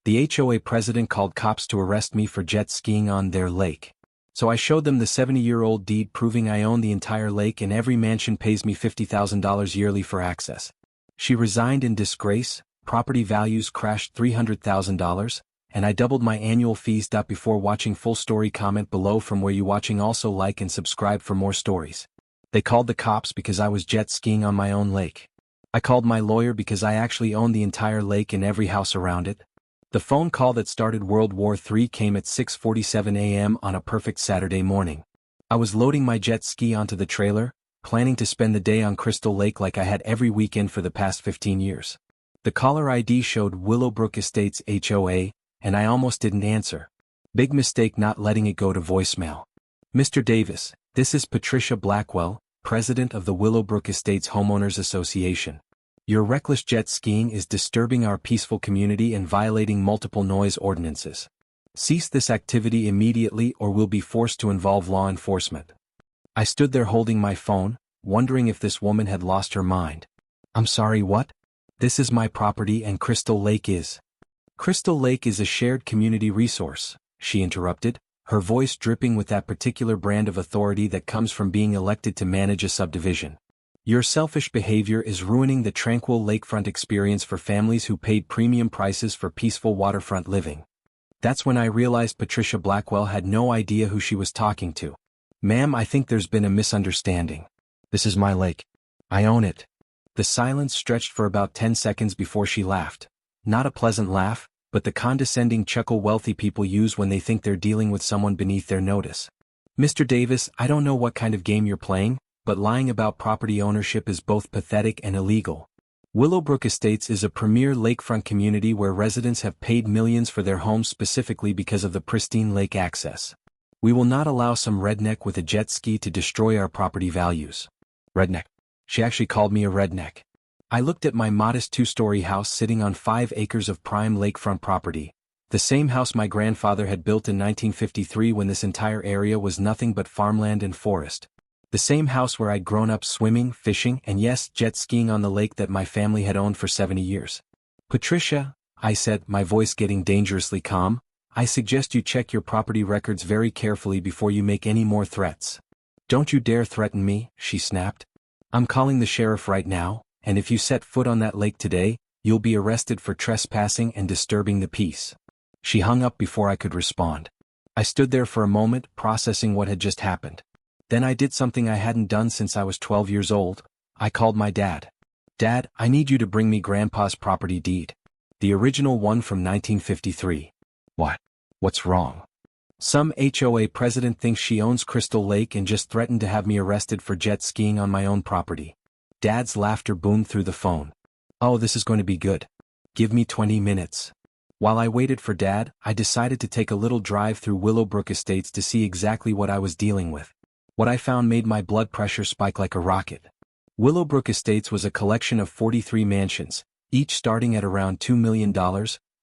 The HOA president called cops to arrest me for jet skiing on their lake. So I showed them the 70-year-old deed proving I own the entire lake and every mansion pays me $50,000 yearly for access. She resigned in disgrace, property values crashed $300,000, and I doubled my annual fees. Before watching full story, comment below from where you watching, also like and subscribe for more stories. They called the cops because I was jet skiing on my own lake. I called my lawyer because I actually own the entire lake and every house around it. The phone call that started World War III came at 6:47 a.m. on a perfect Saturday morning. I was loading my jet ski onto the trailer, planning to spend the day on Crystal Lake like I had every weekend for the past 15 years. The caller ID showed Willowbrook Estates HOA, and I almost didn't answer. Big mistake not letting it go to voicemail. Mr. Davis, this is Patricia Blackwell, president of the Willowbrook Estates Homeowners Association. Your reckless jet skiing is disturbing our peaceful community and violating multiple noise ordinances. Cease this activity immediately or we'll be forced to involve law enforcement. I stood there holding my phone, wondering if this woman had lost her mind. I'm sorry, what? This is my property and Crystal Lake is. Crystal Lake is a shared community resource, she interrupted, her voice dripping with that particular brand of authority that comes from being elected to manage a subdivision. Your selfish behavior is ruining the tranquil lakefront experience for families who paid premium prices for peaceful waterfront living. That's when I realized Patricia Blackwell had no idea who she was talking to. Ma'am, I think there's been a misunderstanding. This is my lake. I own it. The silence stretched for about 10 seconds before she laughed. Not a pleasant laugh, but the condescending chuckle wealthy people use when they think they're dealing with someone beneath their notice. Mr. Davis, I don't know what kind of game you're playing, but lying about property ownership is both pathetic and illegal. Willowbrook Estates is a premier lakefront community where residents have paid millions for their homes specifically because of the pristine lake access. We will not allow some redneck with a jet ski to destroy our property values. Redneck. She actually called me a redneck. I looked at my modest 2-story house sitting on 5 acres of prime lakefront property, the same house my grandfather had built in 1953 when this entire area was nothing but farmland and forest. The same house where I'd grown up swimming, fishing, and yes, jet skiing on the lake that my family had owned for 70 years. Patricia, I said, my voice getting dangerously calm, I suggest you check your property records very carefully before you make any more threats. Don't you dare threaten me, she snapped. I'm calling the sheriff right now, and if you set foot on that lake today, you'll be arrested for trespassing and disturbing the peace. She hung up before I could respond. I stood there for a moment, processing what had just happened. Then I did something I hadn't done since I was 12 years old. I called my dad. Dad, I need you to bring me Grandpa's property deed. The original one from 1953. What? What's wrong? Some HOA president thinks she owns Crystal Lake and just threatened to have me arrested for jet skiing on my own property. Dad's laughter boomed through the phone. Oh, this is going to be good. Give me 20 minutes. While I waited for Dad, I decided to take a little drive through Willowbrook Estates to see exactly what I was dealing with. What I found made my blood pressure spike like a rocket. Willowbrook Estates was a collection of 43 mansions, each starting at around $2 million,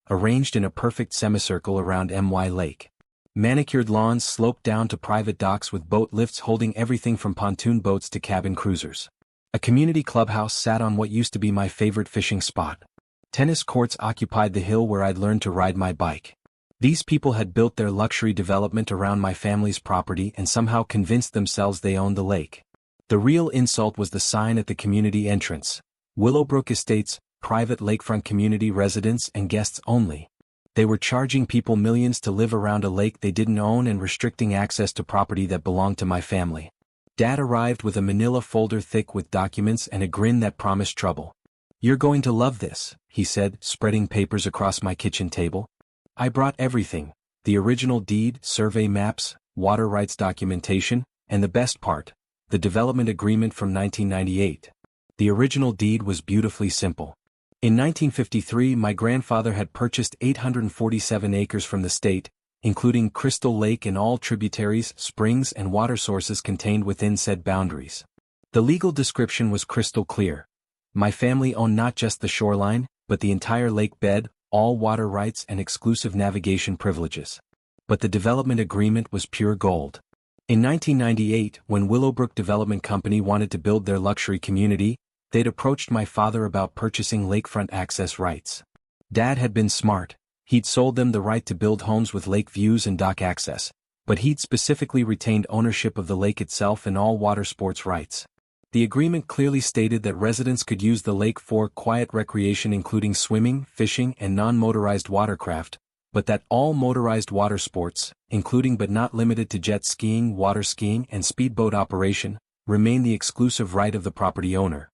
arranged in a perfect semicircle around My Lake. Manicured lawns sloped down to private docks with boat lifts holding everything from pontoon boats to cabin cruisers. A community clubhouse sat on what used to be my favorite fishing spot. Tennis courts occupied the hill where I'd learned to ride my bike. These people had built their luxury development around my family's property and somehow convinced themselves they owned the lake. The real insult was the sign at the community entrance. Willowbrook Estates, private lakefront community residents and guests only. They were charging people millions to live around a lake they didn't own and restricting access to property that belonged to my family. Dad arrived with a manila folder thick with documents and a grin that promised trouble. You're going to love this, he said, spreading papers across my kitchen table. I brought everything, the original deed, survey maps, water rights documentation, and the best part, the development agreement from 1998. The original deed was beautifully simple. In 1953, my grandfather had purchased 847 acres from the state, including Crystal Lake and all tributaries, springs, and water sources contained within said boundaries. The legal description was crystal clear. My family owned not just the shoreline, but the entire lake bed, all water rights and exclusive navigation privileges. But the development agreement was pure gold. In 1998, when Willowbrook Development Company wanted to build their luxury community, they'd approached my father about purchasing lakefront access rights. Dad had been smart. He'd sold them the right to build homes with lake views and dock access, but he'd specifically retained ownership of the lake itself and all water sports rights. The agreement clearly stated that residents could use the lake for quiet recreation including swimming, fishing, and non-motorized watercraft, but that all motorized water sports, including but not limited to jet skiing, water skiing, and speedboat operation, remain the exclusive right of the property owner.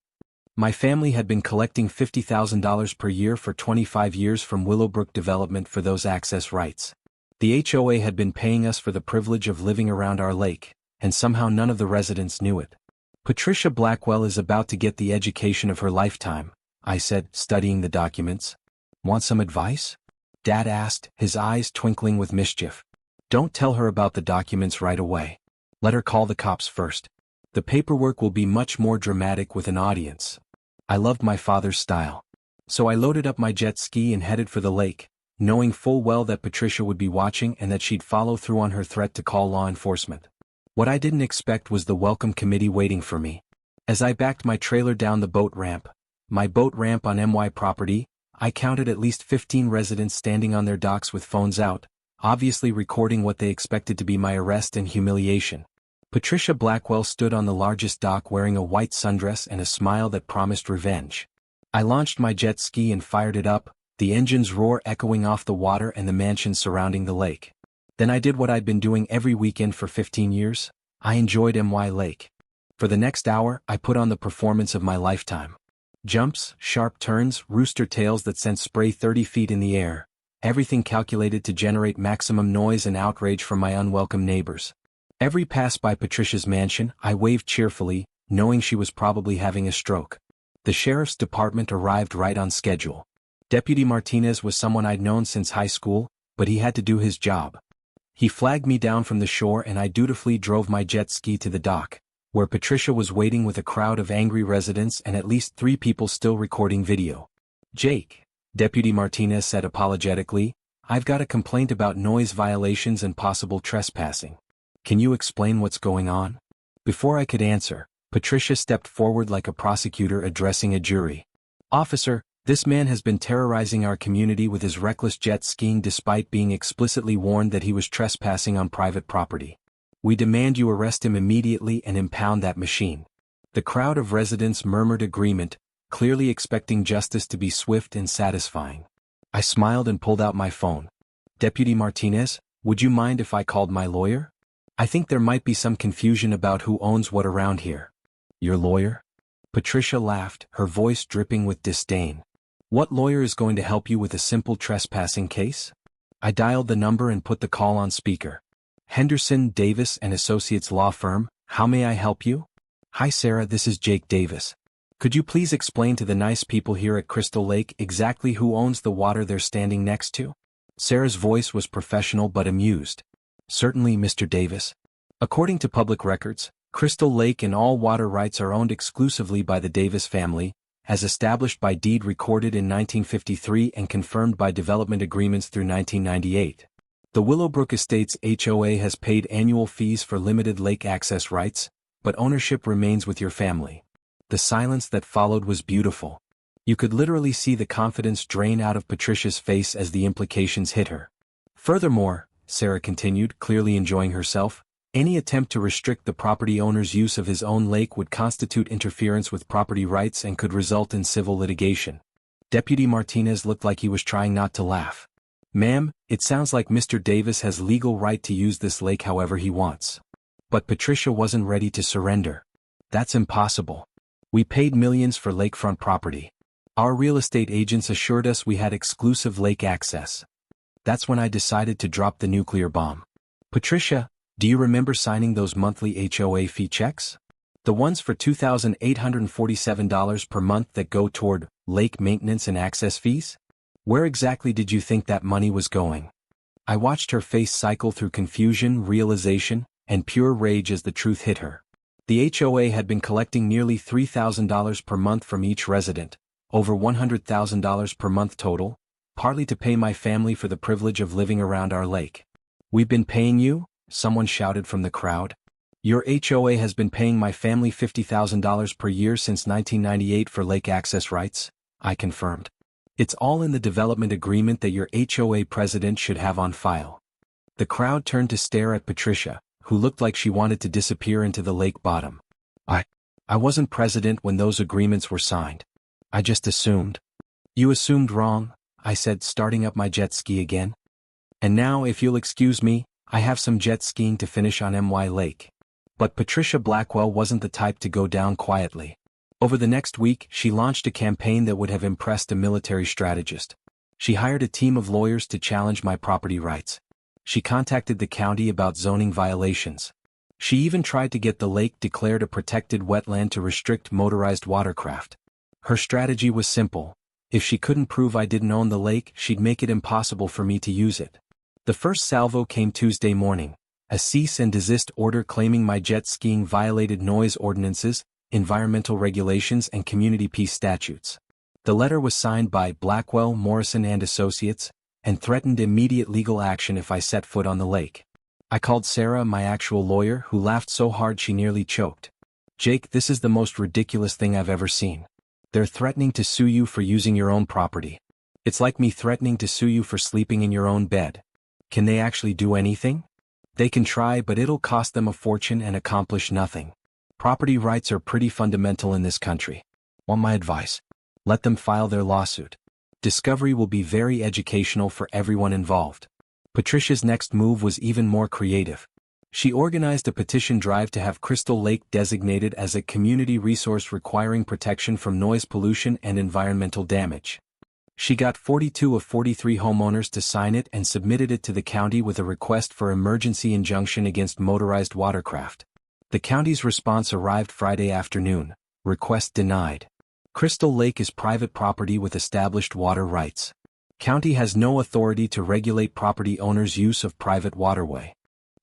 My family had been collecting $50,000 per year for 25 years from Willowbrook Development for those access rights. The HOA had been paying us for the privilege of living around our lake, and somehow none of the residents knew it. Patricia Blackwell is about to get the education of her lifetime, I said, studying the documents. Want some advice? Dad asked, his eyes twinkling with mischief. Don't tell her about the documents right away. Let her call the cops first. The paperwork will be much more dramatic with an audience. I loved my father's style. So I loaded up my jet ski and headed for the lake, knowing full well that Patricia would be watching and that she'd follow through on her threat to call law enforcement. What I didn't expect was the welcome committee waiting for me. As I backed my trailer down the boat ramp, my boat ramp on MY property, I counted at least 15 residents standing on their docks with phones out, obviously recording what they expected to be my arrest and humiliation. Patricia Blackwell stood on the largest dock wearing a white sundress and a smile that promised revenge. I launched my jet ski and fired it up, the engine's roar echoing off the water and the mansions surrounding the lake. Then I did what I'd been doing every weekend for 15 years. I enjoyed MY Lake. For the next hour, I put on the performance of my lifetime. Jumps, sharp turns, rooster tails that sent spray 30 feet in the air, everything calculated to generate maximum noise and outrage from my unwelcome neighbors. Every pass by Patricia's mansion, I waved cheerfully, knowing she was probably having a stroke. The sheriff's department arrived right on schedule. Deputy Martinez was someone I'd known since high school, but he had to do his job. He flagged me down from the shore and I dutifully drove my jet ski to the dock, where Patricia was waiting with a crowd of angry residents and at least 3 people still recording video. Jake, Deputy Martinez said apologetically, I've got a complaint about noise violations and possible trespassing. Can you explain what's going on? Before I could answer, Patricia stepped forward like a prosecutor addressing a jury. Officer, this man has been terrorizing our community with his reckless jet skiing despite being explicitly warned that he was trespassing on private property. We demand you arrest him immediately and impound that machine. The crowd of residents murmured agreement, clearly expecting justice to be swift and satisfying. I smiled and pulled out my phone. Deputy Martinez, would you mind if I called my lawyer? I think there might be some confusion about who owns what around here. Your lawyer? Patricia laughed, her voice dripping with disdain. What lawyer is going to help you with a simple trespassing case? I dialed the number and put the call on speaker. Henderson, Davis and Associates Law Firm, how may I help you? Hi Sarah, this is Jake Davis. Could you please explain to the nice people here at Crystal Lake exactly who owns the water they're standing next to? Sarah's voice was professional but amused. Certainly, Mr. Davis. According to public records, Crystal Lake and all water rights are owned exclusively by the Davis family, as established by deed recorded in 1953 and confirmed by development agreements through 1998. The Willowbrook Estates HOA has paid annual fees for limited lake access rights, but ownership remains with your family. The silence that followed was beautiful. You could literally see the confidence drain out of Patricia's face as the implications hit her. Furthermore, Sarah continued, clearly enjoying herself, any attempt to restrict the property owner's use of his own lake would constitute interference with property rights and could result in civil litigation. Deputy Martinez looked like he was trying not to laugh. Ma'am, it sounds like Mr. Davis has legal right to use this lake however he wants. But Patricia wasn't ready to surrender. That's impossible. We paid millions for lakefront property. Our real estate agents assured us we had exclusive lake access. That's when I decided to drop the nuclear bomb. Patricia, do you remember signing those monthly HOA fee checks? The ones for $2,847 per month that go toward lake maintenance and access fees? Where exactly did you think that money was going? I watched her face cycle through confusion, realization, and pure rage as the truth hit her. The HOA had been collecting nearly $3,000 per month from each resident, over $100,000 per month total, partly to pay my family for the privilege of living around our lake. We've been paying you? Someone shouted from the crowd. Your HOA has been paying my family $50,000 per year since 1998 for lake access rights, I confirmed. It's all in the development agreement that your HOA president should have on file. The crowd turned to stare at Patricia, who looked like she wanted to disappear into the lake bottom. I wasn't president when those agreements were signed. I just assumed. You assumed wrong, I said, starting up my jet ski again. And now, if you'll excuse me, I have some jet skiing to finish on My Lake. But Patricia Blackwell wasn't the type to go down quietly. Over the next week, she launched a campaign that would have impressed a military strategist. She hired a team of lawyers to challenge my property rights. She contacted the county about zoning violations. She even tried to get the lake declared a protected wetland to restrict motorized watercraft. Her strategy was simple. If she couldn't prove I didn't own the lake, she'd make it impossible for me to use it. The first salvo came Tuesday morning, a cease and desist order claiming my jet skiing violated noise ordinances, environmental regulations, and community peace statutes. The letter was signed by Blackwell, Morrison and Associates, and threatened immediate legal action if I set foot on the lake. I called Sarah, my actual lawyer, who laughed so hard she nearly choked. Jake, this is the most ridiculous thing I've ever seen. They're threatening to sue you for using your own property. It's like me threatening to sue you for sleeping in your own bed. Can they actually do anything? They can try, but it'll cost them a fortune and accomplish nothing. Property rights are pretty fundamental in this country. Want my advice? Let them file their lawsuit. Discovery will be very educational for everyone involved. Patricia's next move was even more creative. She organized a petition drive to have Crystal Lake designated as a community resource requiring protection from noise pollution and environmental damage. She got 42 of 43 homeowners to sign it and submitted it to the county with a request for emergency injunction against motorized watercraft. The county's response arrived Friday afternoon. Request denied. Crystal Lake is private property with established water rights. County has no authority to regulate property owners' use of private waterway.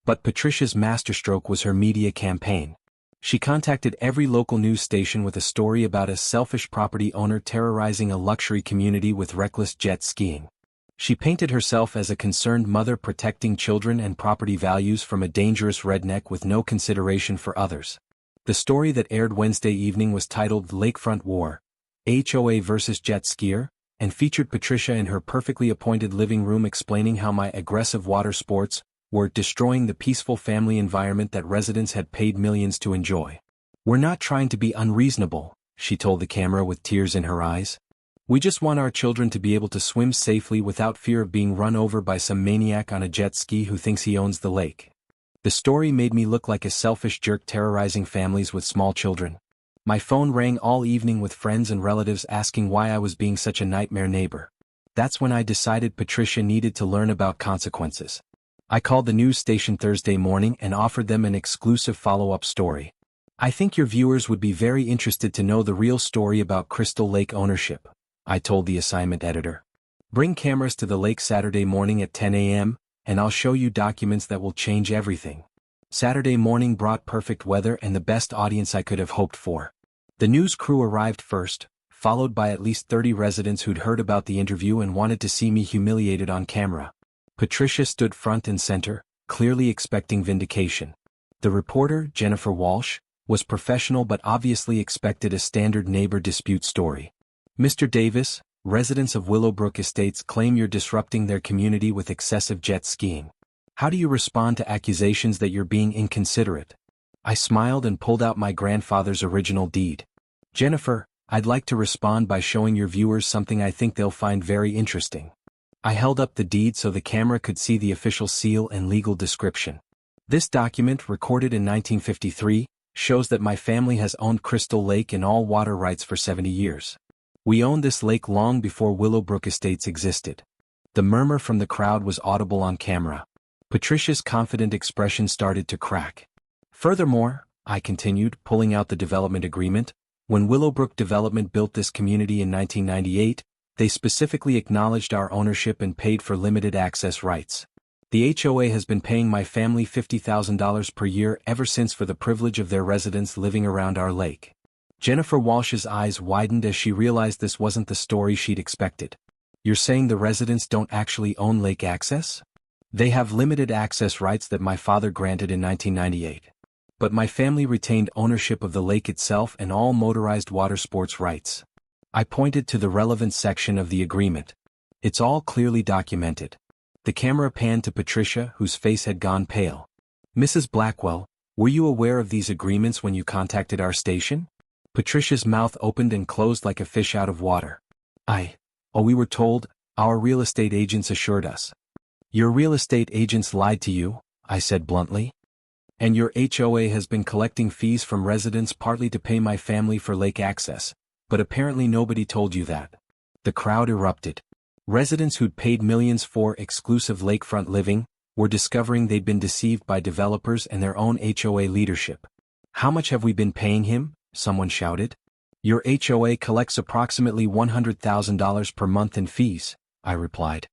But Patricia's masterstroke was her media campaign. She contacted every local news station with a story about a selfish property owner terrorizing a luxury community with reckless jet skiing. She painted herself as a concerned mother protecting children and property values from a dangerous redneck with no consideration for others. The story that aired Wednesday evening was titled Lakefront War, HOA versus Jet Skier, and featured Patricia in her perfectly appointed living room explaining how my aggressive water sports were destroying the peaceful family environment that residents had paid millions to enjoy. We're not trying to be unreasonable, she told the camera with tears in her eyes. We just want our children to be able to swim safely without fear of being run over by some maniac on a jet ski who thinks he owns the lake. The story made me look like a selfish jerk terrorizing families with small children. My phone rang all evening with friends and relatives asking why I was being such a nightmare neighbor. That's when I decided Patricia needed to learn about consequences. I called the news station Thursday morning and offered them an exclusive follow-up story. I think your viewers would be very interested to know the real story about Crystal Lake ownership, I told the assignment editor. Bring cameras to the lake Saturday morning at 10 a.m., and I'll show you documents that will change everything. Saturday morning brought perfect weather and the best audience I could have hoped for. The news crew arrived first, followed by at least 30 residents who'd heard about the interview and wanted to see me humiliated on camera. Patricia stood front and center, clearly expecting vindication. The reporter, Jennifer Walsh, was professional but obviously expected a standard neighbor dispute story. Mr. Davis, residents of Willowbrook Estates claim you're disrupting their community with excessive jet skiing. How do you respond to accusations that you're being inconsiderate? I smiled and pulled out my grandfather's original deed. Jennifer, I'd like to respond by showing your viewers something I think they'll find very interesting. I held up the deed so the camera could see the official seal and legal description. This document, recorded in 1953, shows that my family has owned Crystal Lake and all water rights for 70 years. We owned this lake long before Willowbrook Estates existed. The murmur from the crowd was audible on camera. Patricia's confident expression started to crack. Furthermore, I continued, pulling out the development agreement, when Willowbrook Development built this community in 1998, they specifically acknowledged our ownership and paid for limited access rights. The HOA has been paying my family $50,000 per year ever since for the privilege of their residents living around our lake. Jennifer Walsh's eyes widened as she realized this wasn't the story she'd expected. You're saying the residents don't actually own lake access? They have limited access rights that my father granted in 1998. But my family retained ownership of the lake itself and all motorized water sports rights. I pointed to the relevant section of the agreement. It's all clearly documented. The camera panned to Patricia, whose face had gone pale. Mrs. Blackwell, were you aware of these agreements when you contacted our station? Patricia's mouth opened and closed like a fish out of water. We were told, our real estate agents assured us. Your real estate agents lied to you, I said bluntly. And your HOA has been collecting fees from residents partly to pay my family for lake access, but apparently nobody told you that. The crowd erupted. Residents who'd paid millions for exclusive lakefront living were discovering they'd been deceived by developers and their own HOA leadership. How much have we been paying him? Someone shouted. Your HOA collects approximately $100,000 per month in fees, I replied.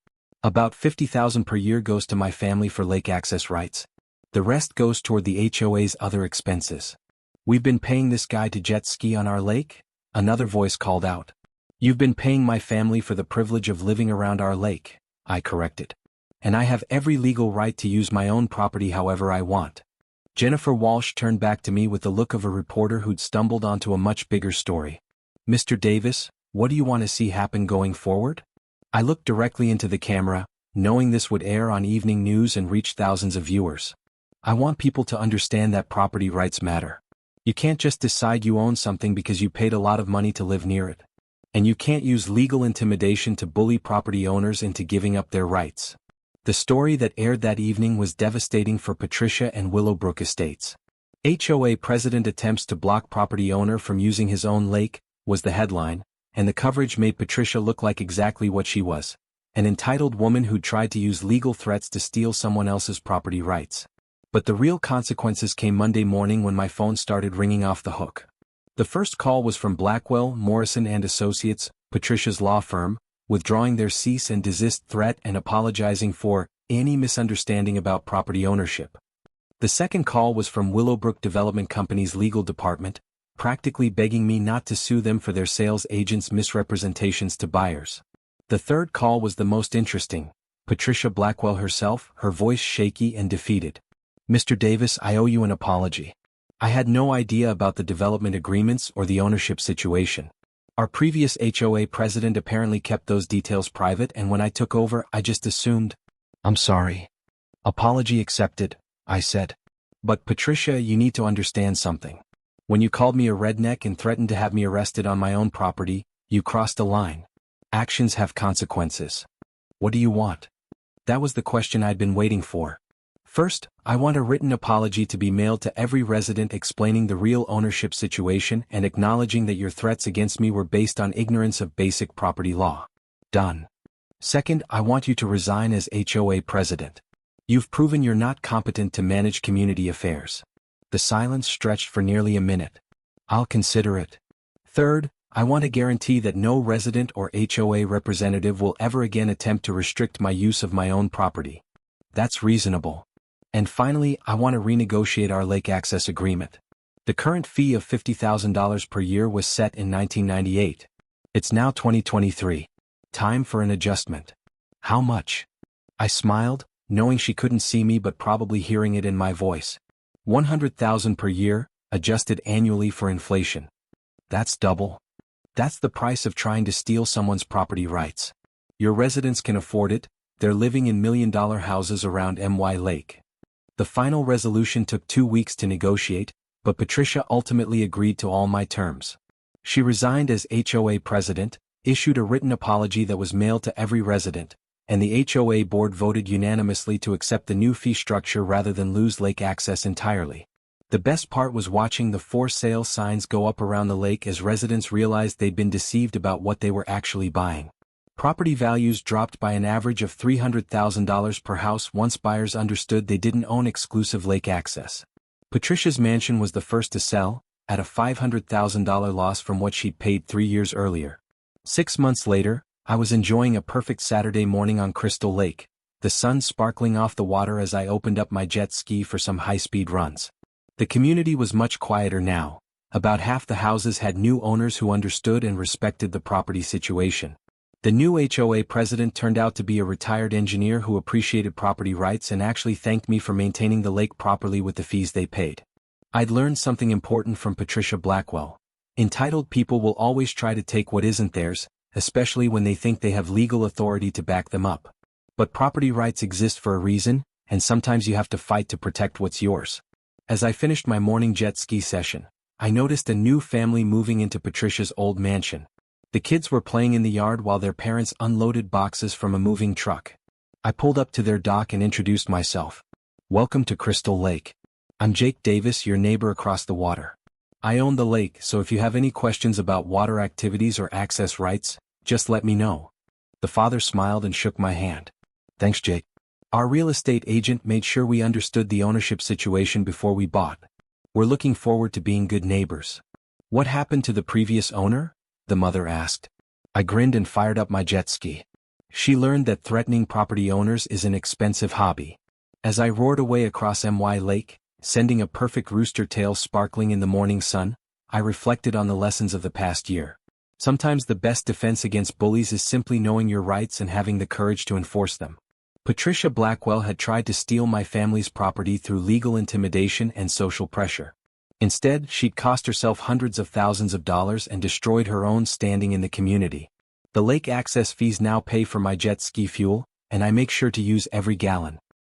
About $50,000 per year goes to my family for lake access rights. The rest goes toward the HOA's other expenses. We've been paying this guy to jet ski on our lake? Another voice called out. You've been paying my family for the privilege of living around our lake, I corrected. And I have every legal right to use my own property however I want. Jennifer Walsh turned back to me with the look of a reporter who'd stumbled onto a much bigger story. Mr. Davis, what do you want to see happen going forward? I looked directly into the camera, knowing this would air on evening news and reach thousands of viewers. I want people to understand that property rights matter. You can't just decide you own something because you paid a lot of money to live near it. And you can't use legal intimidation to bully property owners into giving up their rights. The story that aired that evening was devastating for Patricia and Willowbrook Estates. HOA president attempts to block property owner from using his own lake, was the headline, and the coverage made Patricia look like exactly what she was, an entitled woman who tried to use legal threats to steal someone else's property rights. But the real consequences came Monday morning when my phone started ringing off the hook. The first call was from Blackwell, Morrison and Associates, Patricia's law firm, withdrawing their cease and desist threat and apologizing for any misunderstanding about property ownership. The second call was from Willowbrook Development Company's legal department, practically begging me not to sue them for their sales agents' misrepresentations to buyers. The third call was the most interesting. Patricia Blackwell herself, her voice shaky and defeated. Mr. Davis, I owe you an apology. I had no idea about the development agreements or the ownership situation. Our previous HOA president apparently kept those details private, and when I took over, I just assumed. I'm sorry. Apology accepted, I said. But Patricia, you need to understand something. When you called me a redneck and threatened to have me arrested on my own property, you crossed a line. Actions have consequences. What do you want? That was the question I'd been waiting for. First, I want a written apology to be mailed to every resident explaining the real ownership situation and acknowledging that your threats against me were based on ignorance of basic property law. Done. Second, I want you to resign as HOA president. You've proven you're not competent to manage community affairs. The silence stretched for nearly a minute. I'll consider it. Third, I want to guarantee that no resident or HOA representative will ever again attempt to restrict my use of my own property. That's reasonable. And finally, I want to renegotiate our lake access agreement. The current fee of $50,000 per year was set in 1998. It's now 2023. Time for an adjustment. How much? I smiled, knowing she couldn't see me but probably hearing it in my voice. $100,000 per year, adjusted annually for inflation. That's double. That's the price of trying to steal someone's property rights. Your residents can afford it, they're living in million-dollar houses around MY Lake. The final resolution took 2 weeks to negotiate, but Patricia ultimately agreed to all my terms. She resigned as HOA president, issued a written apology that was mailed to every resident, and the HOA board voted unanimously to accept the new fee structure rather than lose lake access entirely. The best part was watching the for sale signs go up around the lake as residents realized they'd been deceived about what they were actually buying. Property values dropped by an average of $300,000 per house once buyers understood they didn't own exclusive lake access. Patricia's mansion was the first to sell, at a $500,000 loss from what she'd paid 3 years earlier. 6 months later, I was enjoying a perfect Saturday morning on Crystal Lake, the sun sparkling off the water as I opened up my jet ski for some high-speed runs. The community was much quieter now. About half the houses had new owners who understood and respected the property situation. The new HOA president turned out to be a retired engineer who appreciated property rights and actually thanked me for maintaining the lake properly with the fees they paid. I'd learned something important from Patricia Blackwell. Entitled people will always try to take what isn't theirs, especially when they think they have legal authority to back them up. But property rights exist for a reason, and sometimes you have to fight to protect what's yours. As I finished my morning jet ski session, I noticed a new family moving into Patricia's old mansion. The kids were playing in the yard while their parents unloaded boxes from a moving truck. I pulled up to their dock and introduced myself. "Welcome to Crystal Lake. I'm Jake Davis, your neighbor across the water. I own the lake, so if you have any questions about water activities or access rights, just let me know." The father smiled and shook my hand. "Thanks, Jake." Our real estate agent made sure we understood the ownership situation before we bought. "We're looking forward to being good neighbors." "What happened to the previous owner?" the mother asked. I grinned and fired up my jet ski. She learned that threatening property owners is an expensive hobby. As I roared away across MY Lake, sending a perfect rooster tail sparkling in the morning sun, I reflected on the lessons of the past year. Sometimes the best defense against bullies is simply knowing your rights and having the courage to enforce them. Patricia Blackwell had tried to steal my family's property through legal intimidation and social pressure. Instead, she'd cost herself hundreds of thousands of dollars and destroyed her own standing in the community. The lake access fees now pay for my jet ski fuel, and I make sure to use every gallon.